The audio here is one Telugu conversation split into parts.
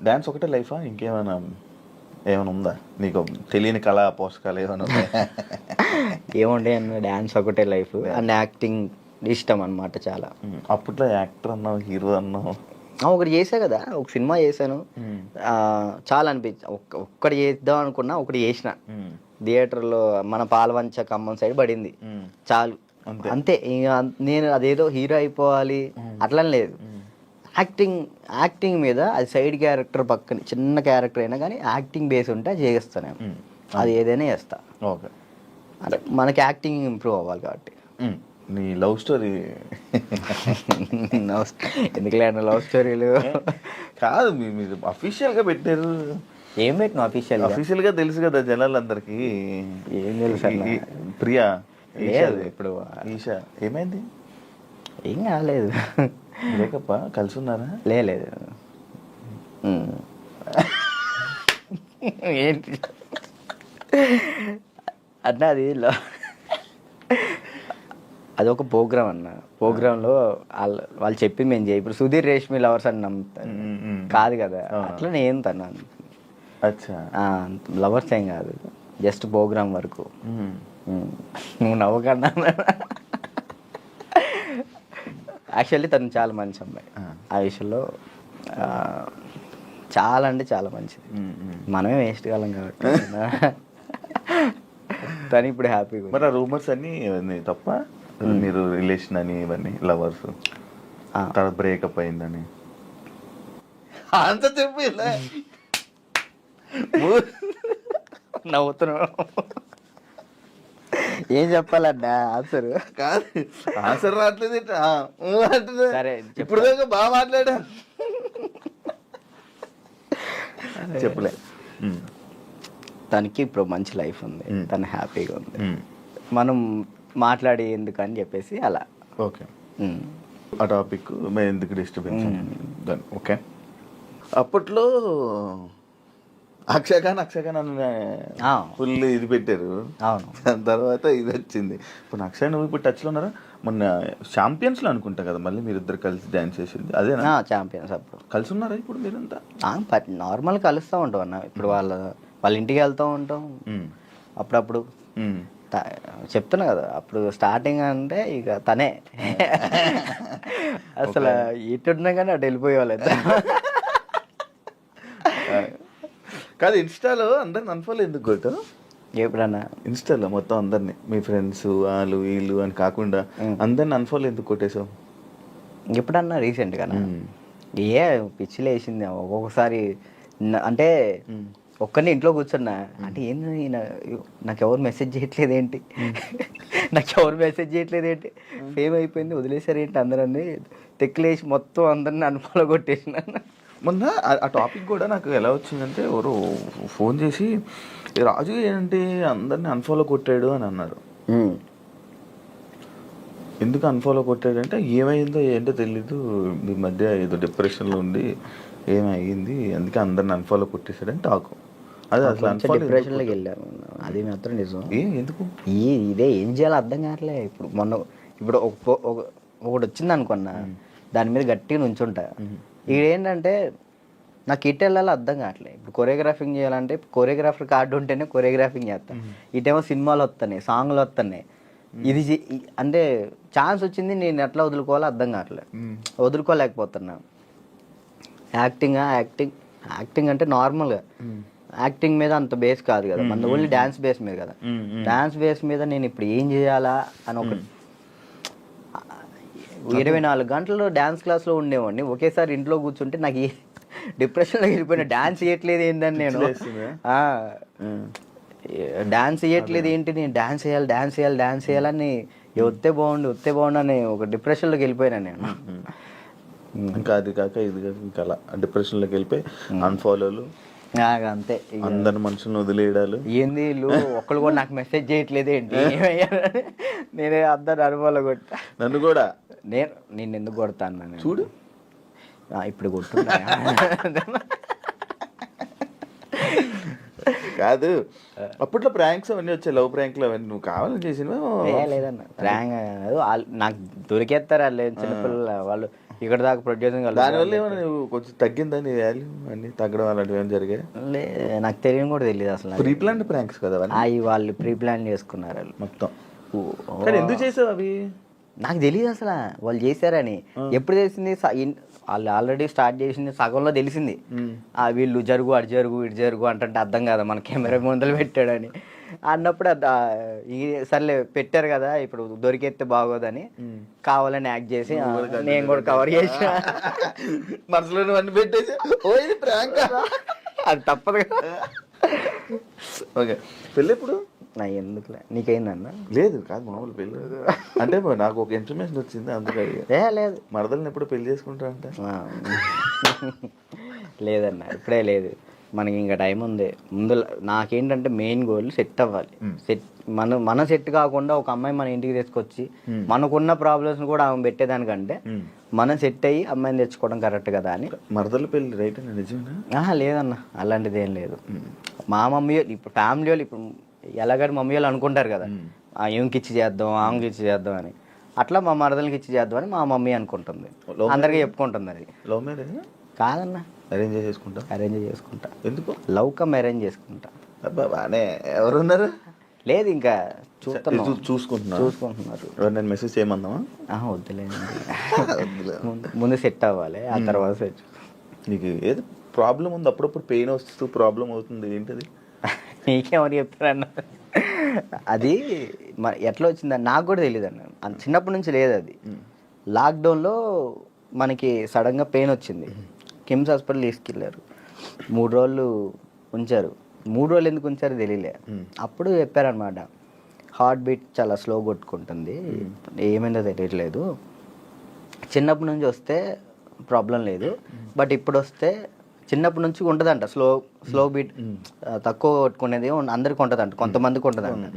డాన్స్ ఒకటే లైఫా ఇంకేమైనా ఏమైనా ఉందా నీకు తెలియని కళా పోషకాలు ఏమైనా ఉన్నాయా? ఏముండే అన్న డ్యాన్స్ ఒకటే లైఫ్ అండ్ యాక్టింగ్ ఇష్టం అనమాట చాలా. అప్పట్లో యాక్టర్ అన్నావు, హీరో అన్నావు. ఒకటి చేసా కదా, ఒక సినిమా చేశాను. చాలా అనిపించి ఒక్కటి చేద్దాం అనుకున్నా, ఒకటి చేసిన థియేటర్లో మన పాలవంచ ఖమ్మం సైడ్ పడింది. చాలు అంతే. ఇక నేను అదేదో హీరో అయిపోవాలి అట్లని లేదు. యాక్టింగ్ మీద అది సైడ్ క్యారెక్టర్ పక్కన చిన్న క్యారెక్టర్ అయినా కానీ యాక్టింగ్ బేస్ ఉంటే చేస్తాను నేను. అది ఏదైనా చేస్తా. ఓకే, అంటే మనకి యాక్టింగ్ ఇంప్రూవ్ అవ్వాలి కాబట్టి. నీ లవ్ స్టోరీ ఎందుకులే అన్న లవ్ స్టోరీలు కాదు, మీరు అఫీషియల్గా పెట్టారు. ఏం పెట్టిన అఫీషియల్గా తెలుసు కదా జనాలందరికీ. ఏం తెలుసు ప్రియా లేదు ఇప్పుడు. ఈషా ఏమైంది? ఏం కాలేదు. బ్రేకప్ కలిసి ఉన్నారా? లేదు. ఏంటి అన్న అది అదొక ప్రోగ్రామ్ అన్న. ప్రోగ్రాంలో వాళ్ళు చెప్పి మేము చేయి. ఇప్పుడు సుధీర్ రేష్మి లవర్స్ అని నమ్ముతాను కాదు కదా, అట్లా నేను తన్నాను. లవర్స్ ఏం కాదు, జస్ట్ ప్రోగ్రామ్ వరకు. నువ్వు నవ్వకన్నా. యాక్చువల్లీ తను చాలా మంచి అమ్మాయి. ఆ విషయంలో చాలా అంటే చాలా మంచిది. మనమే వేస్ట్ కాలం కాబట్టి తను ఇప్పుడు హ్యాపీగా. మరి ఆ రూమర్స్ అన్నీ తప్ప? మీరు రిలేషన్ అని ఇవన్నీ లవర్స్ తర్వాత బ్రేకప్ అయిందని అంత చెప్పి నవ్వుతున్నావు. ఏం చెప్పాలన్నా ఆన్సర్? కాదు, ఆన్సర్ రావట్లేదు. సరే ఇప్పుడు దాకా బాగా మాట్లాడా. చెప్పలే. తనకి ఇప్పుడు మంచి లైఫ్ ఉంది, తను హ్యాపీగా ఉంది. మనం మాట్లాడి ఎందుకని చెప్పేసి అలా. ఓకే, ఆ టాపిక్ మేము ఎందుకు డిస్టర్బెన్స్. ఓకే, అప్పట్లో అక్షయఖాన్ ఫుల్ ఇది పెట్టారు. అవును, దాని తర్వాత ఇది వచ్చింది. ఇప్పుడు అక్షయ్ నువ్వు ఇప్పుడు టచ్లో ఉన్నారా? మొన్న ఛాంపియన్స్లో అనుకుంటా కదా మళ్ళీ మీరు ఇద్దరు కలిసి డ్యాన్స్ చేసింది అదేనా? ఛాంపియన్స్ అప్పుడు కలిసి ఉన్నారా ఇప్పుడు మీరంతా? నార్మల్ కలుస్తూ ఉంటాం అన్న. ఇప్పుడు వాళ్ళ ఇంటికి వెళ్తూ ఉంటాం అప్పుడప్పుడు. చెప్తున్నా కదా, అప్పుడు స్టార్టింగ్ అంటే ఇక తనే అసలు ఇటున్నా కానీ అటు వెళ్ళిపోయేవాళ్ళు. కాదు, ఇన్స్టాలో అందరిని అన్ఫాలో ఎందుకు కొట్టావు? ఎప్పుడన్నా ఇన్స్టాలో మొత్తం అందరినీ, మీ ఫ్రెండ్స్ వాళ్ళు వీళ్ళు అని కాకుండా అందరిని అన్ఫాలో ఎందుకు కొట్టేసావు? ఎప్పుడన్నా రీసెంట్గా పిచ్చిలు వేసింది ఒక్కొక్కసారి. అంటే ఒక్కరిని ఇంట్లో కూర్చున్నా అంటే ఏంది నాకు ఎవరు మెసేజ్ చేయట్లేదు ఏంటి, ఫేమ్ అయిపోయింది వదిలేసారు ఏంటి అందరని తెక్కులేసి మొత్తం అందరిని అన్ఫాలో కొట్టేసిన. మొన్న ఆ టాపిక్ కూడా నాకు ఎలా వచ్చిందంటే ఎవరు ఫోన్ చేసి రాజు ఏంటి అందరిని అన్ఫాలో కొట్టాడు అని అన్నారు. ఎందుకు అన్ఫాలో కొట్టాడు అంటే ఏమైందో ఏంటో తెలీదు, ఈ మధ్య ఏదో డిప్రెషన్లో ఉండి ఏమైంది అందుకే అందరిని అన్ఫాలో కొట్టేశాడని టాకు. అదే అసలు డిప్రెషన్లోకి వెళ్ళాను, అది మాత్రం నిజం. ఎందుకు ఇదే ఏం చేయాలో అర్థం కావట్లే. ఇప్పుడు ఒకటి వచ్చింది అనుకున్నా, దాని మీద గట్టిగా నుంచుంటా. ఏంటంటే నాకు ఇటు వెళ్ళాలో అర్థం కావట్లేదు. ఇప్పుడు కొరియోగ్రాఫింగ్ చేయాలంటే కొరియోగ్రాఫర్ కార్డు ఉంటేనే కొరియోగ్రాఫింగ్ చేస్తాను. ఇటేమో సినిమాలు వస్తున్నాయి, సాంగ్లు వస్తున్నాయి. ఇది అంటే ఛాన్స్ వచ్చింది, నేను ఎట్లా వదులుకోవాలో అర్థం కావట్లేదు, వదులుకోలేకపోతున్నా. యాక్టింగ్ అంటే నార్మల్గా యాక్టింగ్ మీద అంత బేస్ కాదు కదా, మన ఓన్లీ డ్యాన్స్ బేస్ మీద కదా. డ్యాన్స్ బేస్ మీద నేను ఇప్పుడు ఏం చేయాలా అని ఒక 24 గంటలు డ్యాన్స్ క్లాస్లో ఉండేవాడిని. ఒకేసారి ఇంట్లో కూర్చుంటే నాకు డిప్రెషన్లో వెళ్ళిపోయిన. డ్యాన్స్ చేయట్లేదు ఏంటని నేను డాన్స్ చేయట్లేదు ఏంటి, నేను డాన్స్ చేయాలని వస్తే బాగుండు అని ఒక డిప్రెషన్లోకి వెళ్ళిపోయినా నేను. ఇంకా అది కాక ఇది కాక ఇంకా అలా డిప్రెషన్లోకి వెళ్ళిపోయి అన్ఫాలోలు అంతే. అందరి మనుషులను వదిలేయడాలు. ఏంది వీళ్ళు ఒక్కళ్ళు కూడా నాకు మెసేజ్ చేయట్లేదు ఏంటి, నేనే అందరు అనుభవాలు కొట్టా. నన్ను కూడా నేను ఎందుకు కొడతాను చూడు, ఇప్పుడు కొట్టున్నా. కాదు అప్పట్లో ప్రాంక్స్ అవన్నీ వచ్చాయి, లవ్ ప్రాంక్లు అవన్నీ నువ్వు కావాలని చేసినవా? లేదన్న ప్రాంక్ నాకు దొరికేస్తారు వాళ్ళు చిన్నపిల్లలు. వాళ్ళు ఇక్కడ దాకా ప్రొడ్యూసింగ్ దానివల్ల ఏమైనా నువ్వు కొంచెం తగ్గిందా నీ వాల్యూ అన్ని తగ్గడం అలాంటివి ఏమైనా జరిగాయి? నాకు తెలియని కూడా తెలియదు అసలు. ప్రీ ప్లాన్ ప్రాంక్స్ కదా అవన్నీ? అవి వాళ్ళు ప్రీ ప్లాన్ చేసుకున్నారు వాళ్ళు మొత్తం. కానీ ఎందుకు చేసావు అవి? నాకు తెలియదు అసలు వాళ్ళు చేశారని. ఎప్పుడు తెలిసింది? వాళ్ళు ఆల్రెడీ స్టార్ట్ చేసింది సగంలో తెలిసింది. వీళ్ళు జరుగు అటు జరుగు ఇటు జరుగు అంటే అర్థం కదా మన కెమెరా ముందలు పెట్టాడని అన్నప్పుడు సర్లే పెట్టారు కదా ఇప్పుడు దొరికేస్తే బాగోదని కావాలని యాక్ట్ చేసి నేను కూడా కవర్ చేసిన. మనసులో అన్ని పెట్టేసి అది తప్పదు కదా. ఓకే, పెళ్ళి ఎప్పుడు? నా ఎందుకులే, నీకైందన్న? లేదు కాదు, మామూలు పెళ్ళి అంటే నాకు ఒక ఇన్ఫర్మేషన్ వచ్చింది అందుకే. లేదు మరదల్ని ఎప్పుడు పెళ్లి చేసుకుంటా అంటే లేదన్న, ఇప్పుడే లేదు, మనకి ఇంకా టైం ఉంది. ముందు నాకేంటంటే మెయిన్ గోల్ సెట్ అవ్వాలి. మన సెట్ కాకుండా ఒక అమ్మాయి మన ఇంటికి తీసుకొచ్చి మనకున్న ప్రాబ్లమ్స్ కూడా ఆమె పెట్టేదానికంటే మనం సెట్ అయ్యి అమ్మాయిని తెచ్చుకోవడం కరెక్ట్ కదా అని. మరదల పెళ్ళి రైట్ అని నిజమేనా? లేదన్న, అలాంటిది ఏం లేదు. మా మమ్మీ ఇప్పుడు ఫ్యామిలీ వాళ్ళు ఇప్పుడు ఎలాగని మమ్మీ వాళ్ళు అనుకుంటారు కదా, ఈమెకి ఇచ్చి చేద్దాం ఆమెకి ఇచ్చి చేద్దాం అని. అట్లా మా మరదలకి ఇచ్చి చేద్దాం అని మా మమ్మీ అనుకుంటుంది, అందరికీ చెప్పుకుంటుంది. అది లవ్ మ్యారేజ్ కాదన్న, అరేంజ్ చేసుకుంటా. అరేంజ్ చేసుకుంటా. ఎందుకు? లవ్ కమ్ అరేంజ్ చేసుకుంటా. అబ్బా బానే. ఎవరున్నారు? లేదు ఇంకా చూసుకుంటున్నారు. నేను మెసేజ్ చేయమందామా? వద్దులేదు, ముందు సెట్ అవ్వాలి, ఆ తర్వాత సెట్. నీకు ఏదో ప్రాబ్లం ఉంది, అప్పుడప్పుడు పెయిన్ వస్తూ ప్రాబ్లం అవుతుంది, ఏంటది? నీకేమని చెప్తారన్న? అది ఎట్లా వచ్చిందని నాకు కూడా తెలియదు అన్న, చిన్నప్పటి నుంచి లేదు అది. లాక్డౌన్లో మనకి సడన్గా పెయిన్ వచ్చింది, కిమ్స్ హాస్పిటల్ తీసుకెళ్ళారు, 3 రోజులు ఉంచారు. 3 రోజులు ఎందుకు ఉంచారో తెలియలే. అప్పుడు చెప్పారనమాట, హార్ట్ బీట్ చాలా స్లో కొట్టుకుంటుంది, ఏమైందో తెలియట్లేదు, చిన్నప్పటి నుంచి వస్తే ప్రాబ్లం లేదు, బట్ ఇప్పుడు వస్తే చిన్నప్పటి నుంచి ఉంటుందంట స్లో బీట్, తక్కువ కొట్టుకునేది అందరికి ఉంటుందంట, కొంతమందికి ఉంటుందంట.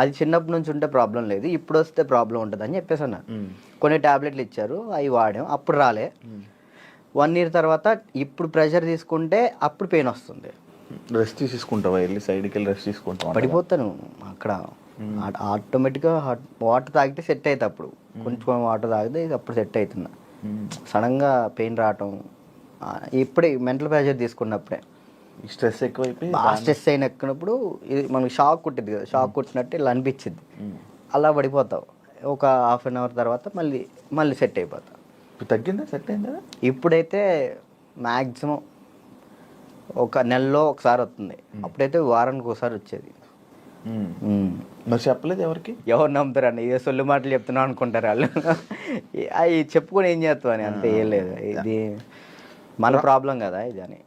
అది చిన్నప్పటి నుంచి ఉంటే ప్రాబ్లం లేదు, ఇప్పుడు వస్తే ప్రాబ్లం ఉంటుంది అని చెప్పేసి అన్నారు. కొన్ని టాబ్లెట్లు ఇచ్చారు, అవి వాడాం, అప్పుడు రాలే. 1 year తర్వాత ఇప్పుడు ప్రెషర్ తీసుకుంటే అప్పుడు పెయిన్ వస్తుంది. రెస్ట్ తీసుకుంటావా? వెళ్ళి సైడ్కి వెళ్ళి రెస్ట్ తీసుకుంటావా? పడిపోతాను అక్కడ, ఆటోమేటిక్గా వాటర్ తాగితే సెట్ అవుతుంది. అప్పుడు కొంచెం వాటర్ తాగితే అప్పుడు సెట్ అవుతుంది. సడన్గా పెయిన్ రావటం ఇప్పుడే మెంటల్ ప్రెషర్ తీసుకున్నప్పుడే, స్ట్రెస్ ఎక్కువైపోయి స్ట్రెస్ అయిన ఎక్కినప్పుడు ఇది మనకి షాక్ కొట్టింది కదా, షాక్ కొట్టినట్టు ఇలా అనిపించింది, అలా పడిపోతావు. ఒక 1/2 hour తర్వాత మళ్ళీ సెట్ అయిపోతావు. తగ్గిందా? సెట్ అయిందా? ఇప్పుడైతే మ్యాక్సిమం ఒక నెలలో ఒకసారి వస్తుంది, అప్పుడైతే వారానికి ఒకసారి వచ్చేది. మరి చెప్పలేదు ఎవరికి? ఎవరు నమ్ముతారు అన్న, ఇదే సొల్లు మాటలు చెప్తున్నావు అనుకుంటారు వాళ్ళు. అవి చెప్పుకొని ఏం చేస్తావు అని, అంతే, ఏం లేదు, ఇది మన ప్రాబ్లం కదా ఇది అని.